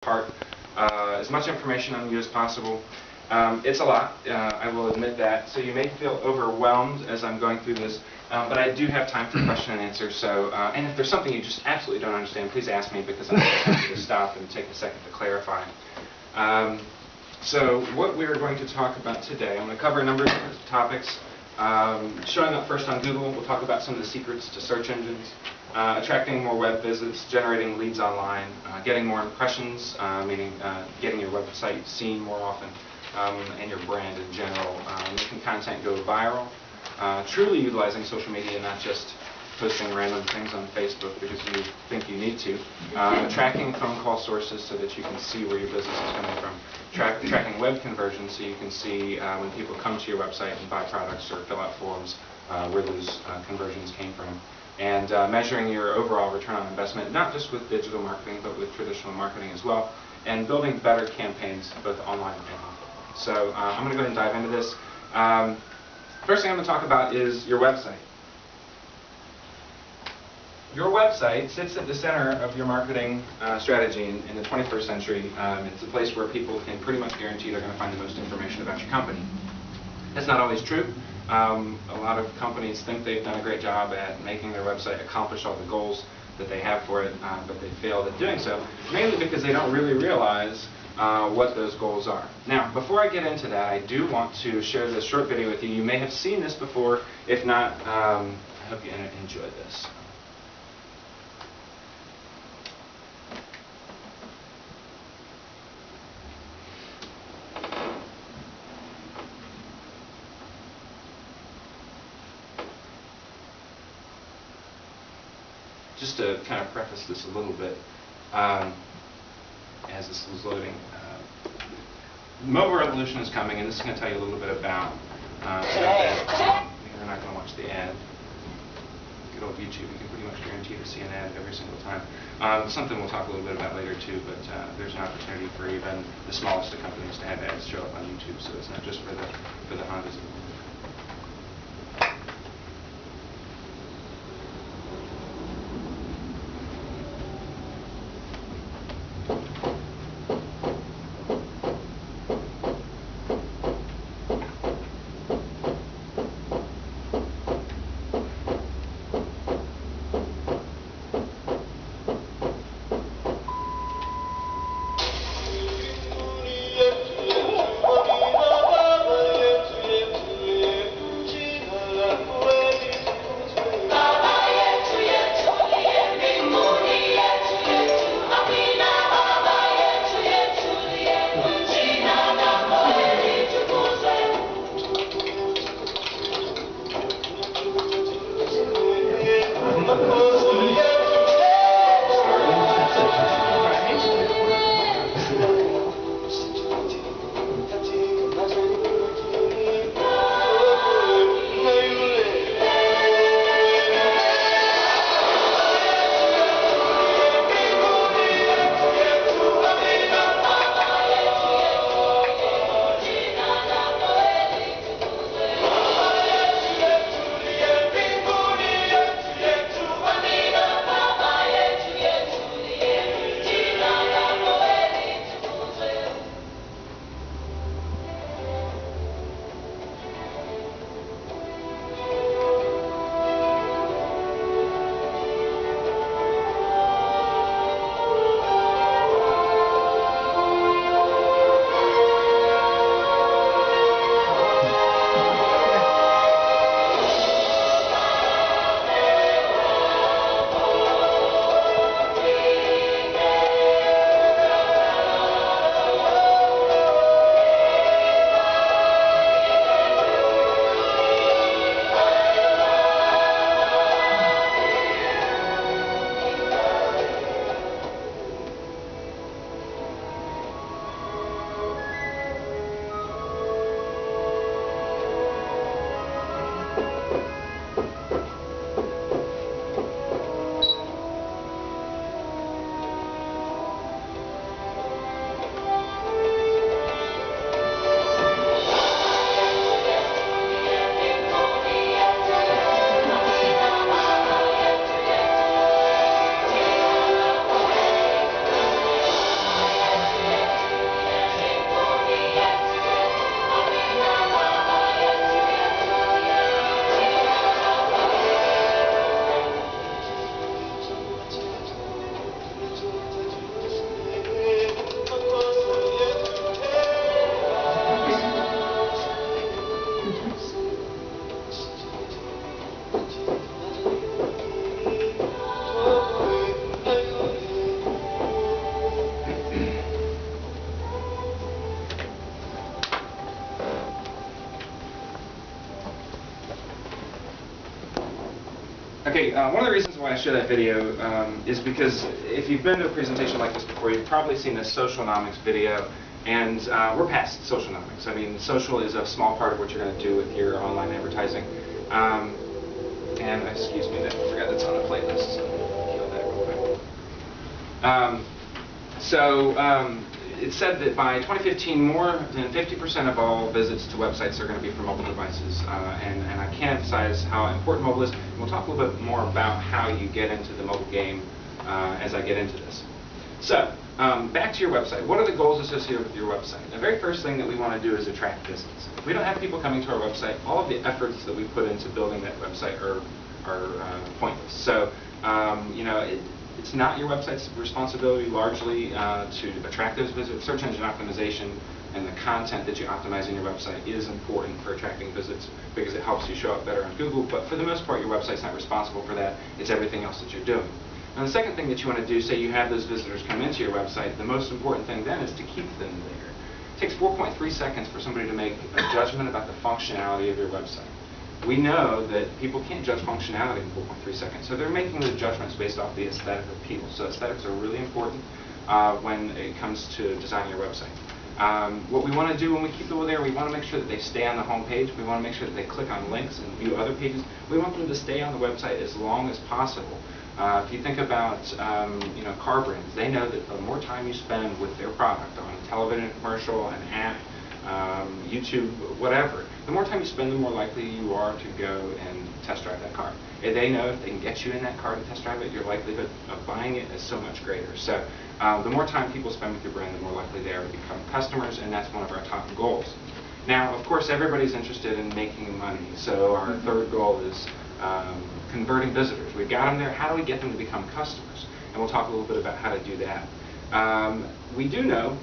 part as much information on you as possible. It's a lot, I will admit that, so you may feel overwhelmed as I'm going through this, but I do have time for question and answer, so, and if there's something you just absolutely don't understand, please ask me, because I'm happy to stop and take a second to clarify. So what we're going to talk about today, I'm going to cover a number of different topics. Showing up first on Google, we'll talk about some of the secrets to search engines, attracting more web visits, generating leads online, getting more impressions, meaning getting your website seen more often, and your brand in general, making content go viral, truly utilizing social media, not just posting random things on Facebook because you think you need to, tracking phone call sources so that you can see where your business is coming from, tracking web conversions so you can see when people come to your website and buy products or fill out forms where those conversions came from, and measuring your overall return on investment, not just with digital marketing but with traditional marketing as well, and building better campaigns both online and offline. So I'm going to go ahead and dive into this. First thing I'm going to talk about is your website. Your website sits at the center of your marketing strategy in the 21st century. It's a place where people can pretty much guarantee they're going to find the most information about your company. That's not always true. A lot of companies think they've done a great job at making their website accomplish all the goals that they have for it, but they failed at doing so, mainly because they don't really realize what those goals are. Now, before I get into that, I do want to share this short video with you. You may have seen this before. If not, I hope you enjoyed this. Just to kind of preface this a little bit, as this was loading, mobile revolution is coming, and this is going to tell you a little bit about that. You're not going to watch the ad. Good old YouTube, you can pretty much guarantee to see an ad every single time. Something we'll talk a little bit about later too, but there's an opportunity for even the smallest of companies to have ads show up on YouTube, so it's not just for the Hondas of the world. Okay, one of the reasons why I show that video is because if you've been to a presentation like this before, you've probably seen this socialnomics video, and we're past socialnomics. I mean, social is a small part of what you're going to do with your online advertising. And excuse me, I forgot that's on a playlist, so kill that real quick. It said that by 2015, more than 50% of all visits to websites are going to be from mobile devices. And I can't emphasize how important mobile is. We'll talk a little bit more about how you get into the mobile game as I get into this. So, back to your website. What are the goals associated with your website? The very first thing that we want to do is attract visits. If we don't have people coming to our website, all of the efforts that we put into building that website are pointless. So, it's not your website's responsibility largely to attract those visits. Search engine optimization and the content that you optimize in your website is important for attracting visits because it helps you show up better on Google. But for the most part, your website's not responsible for that. It's everything else that you're doing. And the second thing that you want to do, say you have those visitors come into your website, the most important thing then is to keep them there. It takes 4.3 seconds for somebody to make a judgment about the functionality of your website. We know that people can't judge functionality in 4.3 seconds, so they're making the judgments based off the aesthetic appeal. So aesthetics are really important when it comes to designing your website. What we want to do when we keep people there, we want to make sure that they stay on the home page. We want to make sure that they click on links and view other pages. We want them to stay on the website as long as possible. If you think about car brands, they know that the more time you spend with their product on a television commercial, an app, YouTube, whatever, the more time you spend, the more likely you are to go and test drive that car. If they know if they can get you in that car to test drive it, your likelihood of buying it is so much greater. So the more time people spend with your brand, the more likely they are to become customers, and that's one of our top goals. Now, of course, everybody's interested in making money, so our third goal is converting visitors. We've got them there. How do we get them to become customers? And we'll talk a little bit about how to do that. We do know,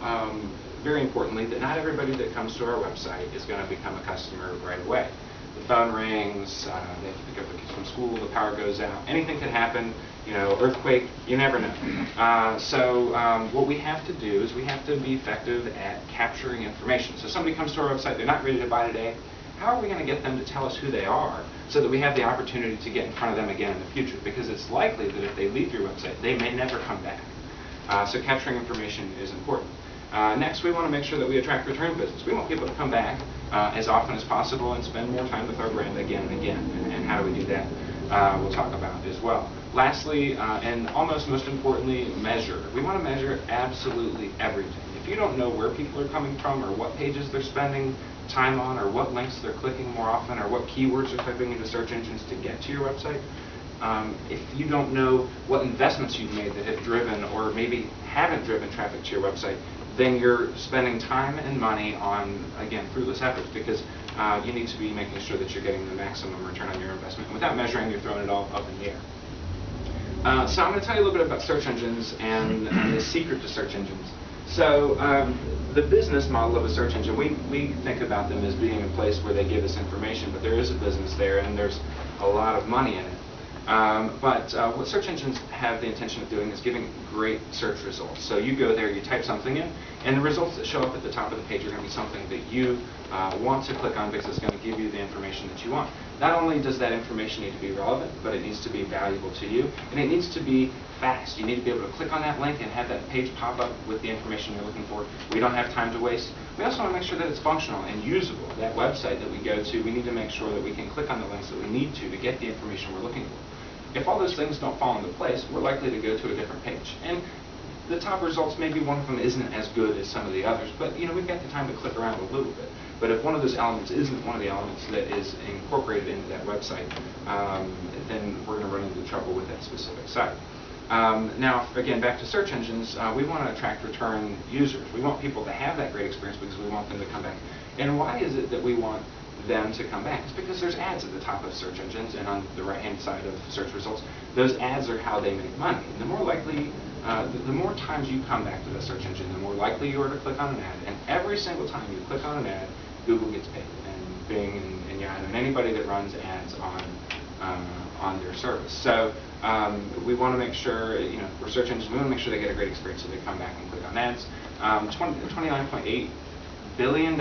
very importantly, that not everybody that comes to our website is going to become a customer right away. The phone rings, they have to pick up the kids from school, the power goes out, anything can happen, earthquake, you never know. So what we have to do is we have to be effective at capturing information. So somebody comes to our website, they're not ready to buy today. How are we going to get them to tell us who they are so that we have the opportunity to get in front of them again in the future? Because it's likely that if they leave your website, they may never come back. So capturing information is important. Next, we want to make sure that we attract return business. We want people to come back as often as possible and spend more time with our brand again and again. And how do we do that? We'll talk about as well. Lastly, and almost most importantly, measure. We want to measure absolutely everything. If you don't know where people are coming from or what pages they're spending time on or what links they're clicking more often or what keywords they're typing into search engines to get to your website, if you don't know what investments you've made that have driven or maybe haven't driven traffic to your website, then you're spending time and money on, again, fruitless efforts because you need to be making sure that you're getting the maximum return on your investment. Without measuring, you're throwing it all up in the air. So I'm going to tell you a little bit about search engines and the secret to search engines. So the business model of a search engine, we think about them as being a place where they give us information, but there is a business there and there's a lot of money in it. But what search engines have the intention of doing is giving great search results. So you go there, you type something in, and the results that show up at the top of the page are going to be something that you want to click on because it's going to give you the information that you want. Not only does that information need to be relevant, but it needs to be valuable to you, and it needs to be fast. You need to be able to click on that link and have that page pop up with the information you're looking for. We don't have time to waste. We also want to make sure that it's functional and usable. That website that we go to, we need to make sure that we can click on the links that we need to get the information we're looking for. If all those things don't fall into place, we're likely to go to a different page. And the top results, maybe one of them isn't as good as some of the others, but we've got the time to click around a little bit. But if one of those elements isn't one of the elements that is incorporated into that website, then we're going to run into trouble with that specific site. Now, again, back to search engines, we want to attract return users. We want people to have that great experience because we want them to come back. And why is it that we want them to come back? It's because there's ads at the top of search engines and on the right-hand side of search results. Those ads are how they make money. And the more likely, the more times you come back to the search engine, the more likely you are to click on an ad. And every single time you click on an ad, Google gets paid, and Bing and Yahoo, and anybody that runs ads on their service. So we want to make sure, for search engines, we want to make sure they get a great experience so they come back and click on ads. $29.8 billion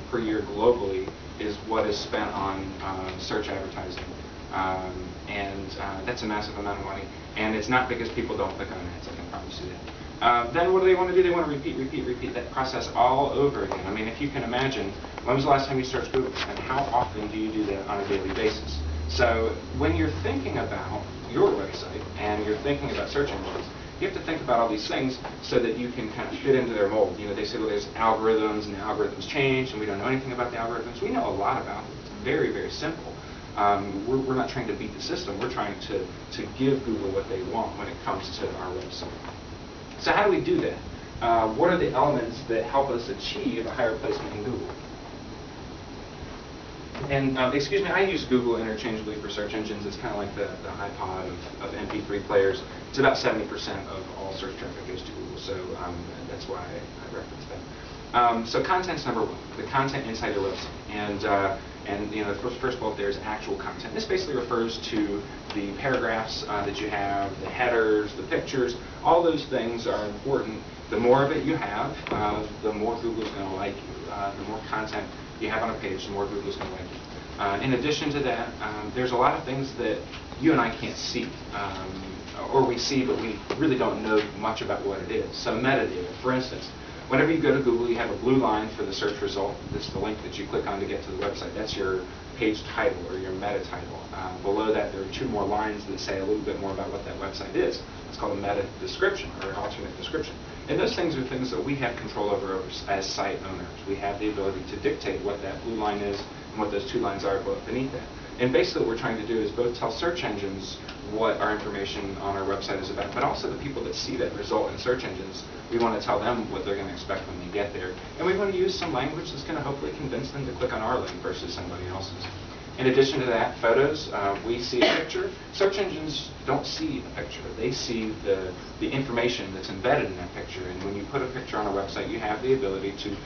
per year globally is what is spent on search advertising That's a massive amount of money. And it's not because people don't click on ads, I can promise you that. Then what do they want to do? They want to repeat that process all over again. I mean, if you can imagine, when was the last time you searched Google? And how often do you do that on a daily basis? So when you're thinking about your website and you're thinking about search engines, you have to think about all these things so that you can kind of fit into their mold. You know, they say, well, there's algorithms, and the algorithms change, and we don't know anything about the algorithms. We know a lot about them. It's very, very simple. We're not trying to beat the system. We're trying to give Google what they want when it comes to our website. So how do we do that? What are the elements that help us achieve a higher placement in Google? And excuse me, I use Google interchangeably for search engines. It's kind of like the iPod of MP3 players. It's about 70% of all search traffic goes to Google, so that's why I reference that. So content's number one, the content inside your website. And you know, the first bullet there is actual content. This basically refers to the paragraphs that you have, the headers, the pictures. All those things are important. The more of it you have, the more Google's going to like you. The more content you have on a page, the more Google's going to like you. In addition to that, there's a lot of things that you and I can't see, or we see, but we really don't know much about what it is. So metadata, for instance. Whenever you go to Google, you have a blue line for the search result. This is the link that you click on to get to the website. That's your page title or your meta title. Below that, there are two more lines that say a little bit more about what that website is. It's called a meta description or alternate description. And those things are things that we have control over as site owners. We have the ability to dictate what that blue line is and what those two lines are beneath that. And basically what we're trying to do is both tell search engines what our information on our website is about, but also the people that see that result in search engines, we want to tell them what they're going to expect when they get there. And we want to use some language that's going to hopefully convince them to click on our link versus somebody else's. In addition to that, photos, we see a picture. Search engines don't see a picture. They see the information that's embedded in that picture. And when you put a picture on a website, you have the ability to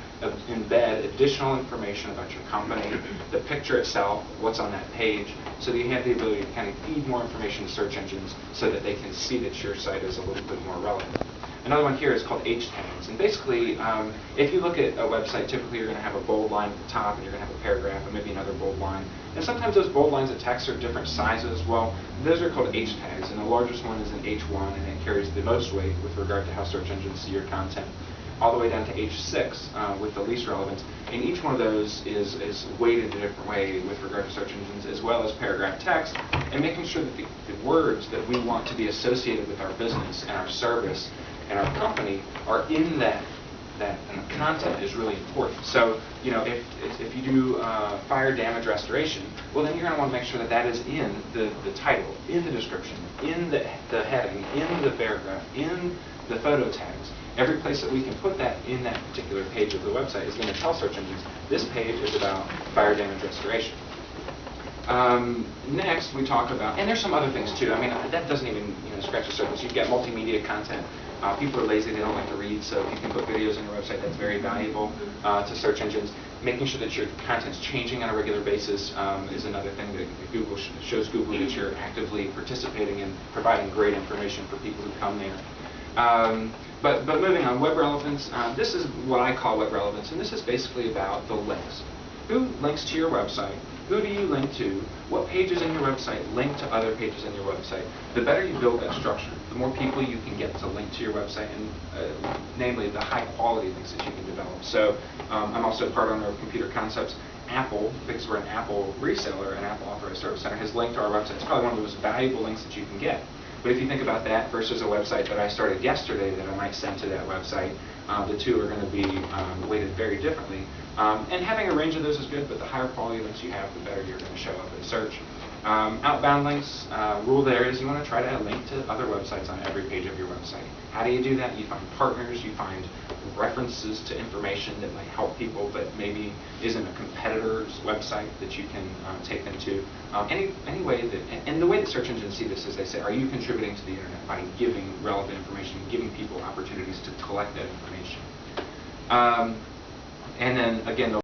embed additional information about your company, the picture itself, what's on that page, so that you have the ability to kind of feed more information to search engines so that they can see that your site is a little bit more relevant. Another one here is called H tags. And basically, if you look at a website, typically you're going to have a bold line at the top, and you're going to have a paragraph, and maybe another bold line. And sometimes those bold lines of text are different sizes. Well, those are called H tags, and the largest one is an H1, and it carries the most weight with regard to how search engines see your content, all the way down to H6 with the least relevance. And each one of those is weighted a different way with regard to search engines, as well as paragraph text, and making sure that the words that we want to be associated with our business and our service and our company are in that and the content is really important. So, you know, if you do fire damage restoration, well, then you're going to want to make sure that that is in the title, in the description, in the heading, in the paragraph, in the photo tags. Every place that we can put that in that particular page of the website is going to tell search engines this page is about fire damage restoration. Next, we talk about, and there's some other things too. I mean, that doesn't even scratch the surface. You get multimedia content. People are lazy; they don't like to read. So if you can put videos on your website, that's very valuable to search engines. Making sure that your content's changing on a regular basis is another thing that Google shows Google that you're actively participating in providing great information for people who come there. But moving on, web relevance. This is what I call web relevance, and this is basically about the links. Who links to your website? Who do you link to? What pages in your website link to other pages in your website? The better you build that structure, the more people you can get to link to your website, and namely the high quality links that you can develop. So I'm also part owner of Computer Concepts. Apple, because we're an Apple reseller, an Apple Authorized Service Center, has linked to our website. It's probably one of the most valuable links that you can get. But if you think about that versus a website that I started yesterday that I might send to that website, the two are going to be weighted very differently. And having a range of those is good, but the higher quality links you have, the better you're going to show up in search. Outbound links, rule there is you want to try to link to other websites on every page of your website. How do you do that? You find partners, you find references to information that might help people but maybe isn't a competitor's website that you can take them to. Any way that, and the way that search engines see this is they say, are you contributing to the internet by giving relevant information, giving people opportunities to collect that information? And then again,